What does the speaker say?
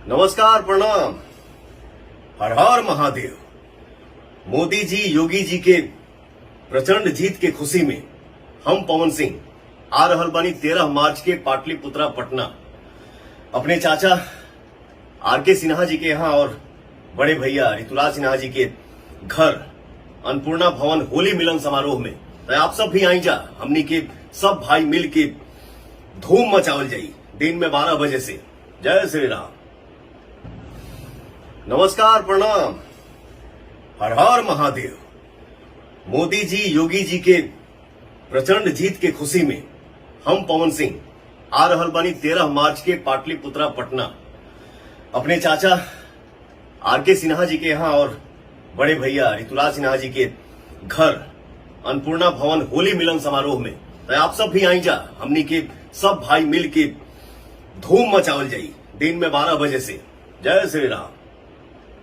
नमस्कार, प्रणाम। हर हर महादेव। मोदी जी, योगी जी के प्रचंड जीत के खुशी में हम पवन सिंह आ रहल बानी 13 मार्च के पाटलिपुत्रा पटना अपने चाचा आर.के. सिन्हा जी के यहाँ और बड़े भैया ऋतुराज सिन्हा जी के घर अन्नपूर्णा भवन होली मिलन समारोह में। तो आप सब भी आई जा, हमनी के सब भाई मिल के धूम मचावल जाई दिन में 12 बजे से। जय श्री राम। नमस्कार, प्रणाम। हर हर महादेव। मोदी जी, योगी जी के प्रचंड जीत के खुशी में हम पवन सिंह आ रहल बानी 13 मार्च के पाटलिपुत्रा पटना अपने चाचा आर.के. सिन्हा जी के यहाँ और बड़े भैया ऋतुराज सिन्हा जी के घर अन्नपूर्णा भवन होली मिलन समारोह में। तो आप सब भी आई जा, हमनी के सब भाई मिल के धूम मचावल जाई दिन में 12 बजे से। जय श्री राम।